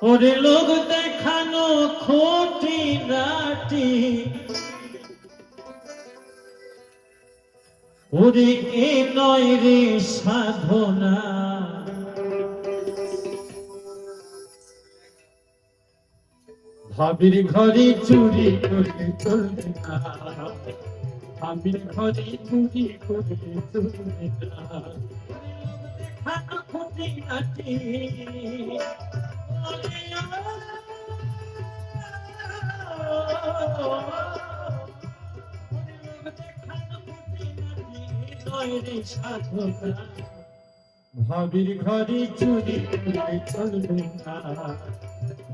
ওরে লোক দেখানো খুঁটি নাটি, ওরে এ নয় রে সাধনা। ভাবির ঘরে চুরি করে চলবে না, ভাবির ঘরে চুরি করে চলবে না। দেখানো খুঁটি নাটি, ভাবির ঘরে চুরি করে চলবে না,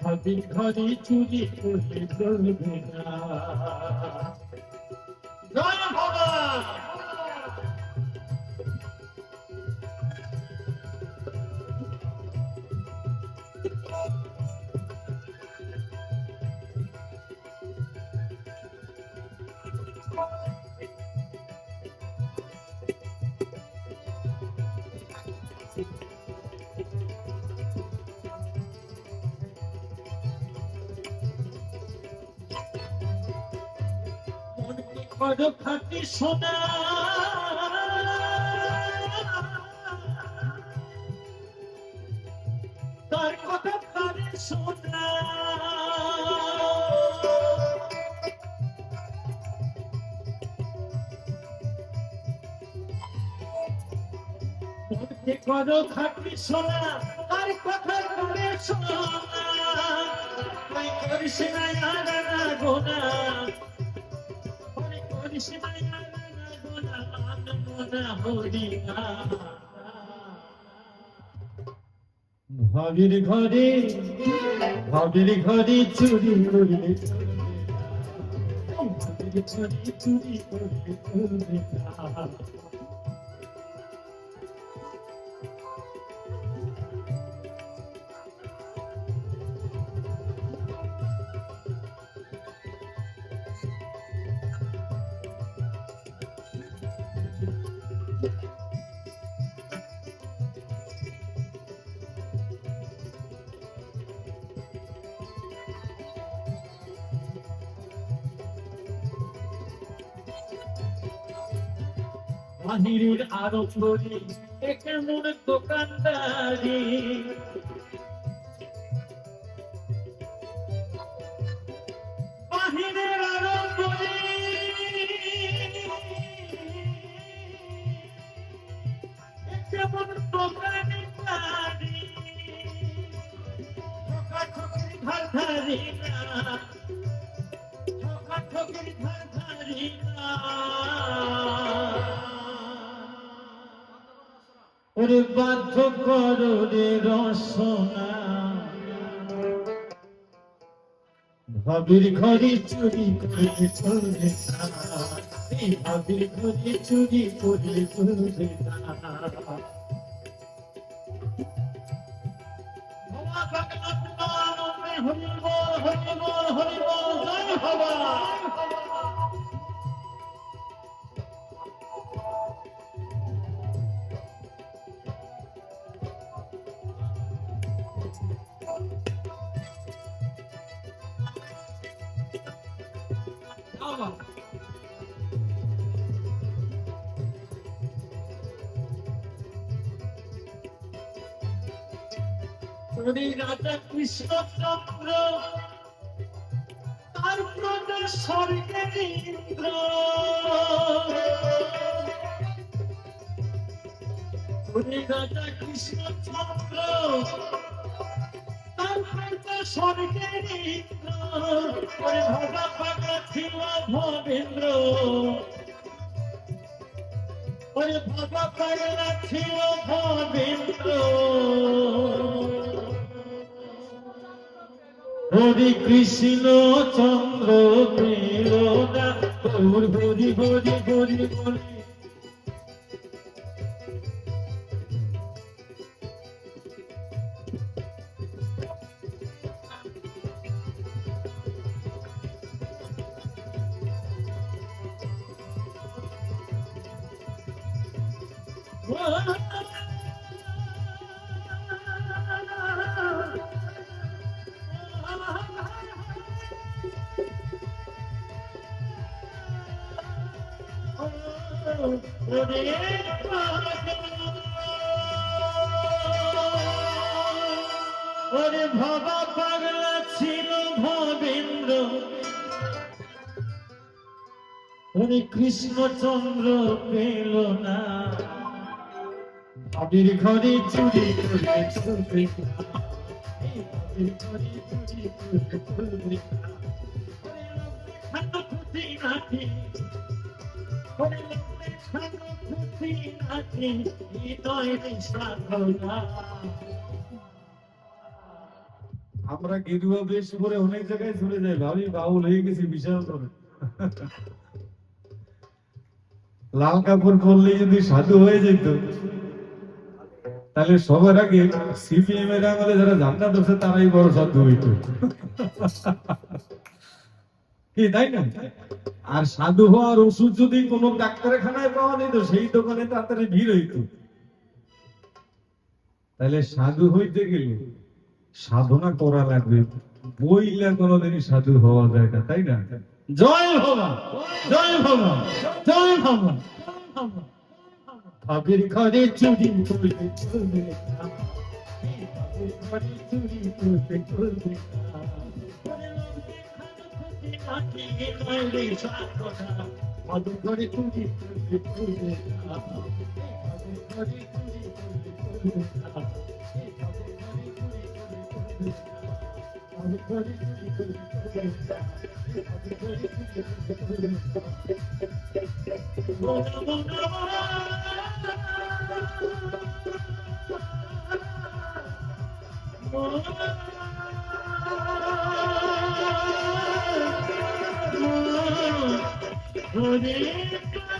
ভাবির ঘরে চুরি করে চলবে না। জয় বাবা। বড় খাটি সোনা তার কথা কানে শোনা, বড় খাটি সোনা তার কথা কানে শোনা। তাই করিস না আর না গোনা, ভাবির ঘরে ভাবির ঘরে চুরি করে ভাবির ঘরে চুরি করে বাহিরের আরো করি কেমন দোকানদারি, বাহিরের আরো করি কেমন দোকানদারি, ঠকাঠকির ধার ধারি না, ঠকাঠকির ধার ধারি না। ওরে বাধ্য করো রে রসনা, ভাবির ঘরে চুরি করে চলবে না, ভাবির ঘরে চুরি করে চলবে না। হরিবল হরিবল হরিবল জয় বাবা। রাজা কৃষ্ণচন্দ্র তার প্রজা স্বর্গের ইন্দ্র, রাজা কৃষ্ণচন্দ্র তার প্রজা স্বর্গের ইন্দ্র, ভাগা ভাগা ছিল ভবেন্দ্র, ভাগা ভাগা ছিল ভবেন্দ্র। হরি কৃষ্ণ চন্দ্র পেল না, গৌর হরি হরি হরি হরি। ওরে ওরে ভবা পাগলা ছিল ভবেন্দ্র ওরে কৃষ্ণচন্দ্র পেল না ভাবির ঘরে চুরি করে চলবে ভাবির ঘরে চুরি করে চলবে খুশি নাকি ওরে খুশি নাকি হৃদয় সাধনা আমরা গেরুয়া বেশ করে অনেক জায়গায় চলে যাই, ভাবি বাউল হয়ে গেছি বিশাল করে। লাল কাপড় পরলেই যদি সাধু হয়ে যেত তাহলে সবার আগে সিপিএম এর আমলে যারা ঝান্ডা ধরছে তারাই বড় সাধু হইতো, কি তাই না? আর সাধু হওয়ার ওষুধ যদি কোনো ডাক্তারখানায় পাওয়া যেত সেই দোকানে তাড়াতাড়ি ভিড় হইতো। তাহলে সাধু হইতে গেলে সাধনা করা লাগবে, বইলে কোনোদিনই সাধু হওয়া যায় না, তাই না? জয় বাবা, জয় বাবা, জয় বাবা। ভাবির ঘরে চুরি করলে চলবে না ভাবির ঘরে চুরি করলে চলবে না ভাবির ঘরে চুরি করলে চলবে না ভাবির ঘরে চুরি করলে চলবে না ভাবির ঘরে চুরি করলে চলবে না Hare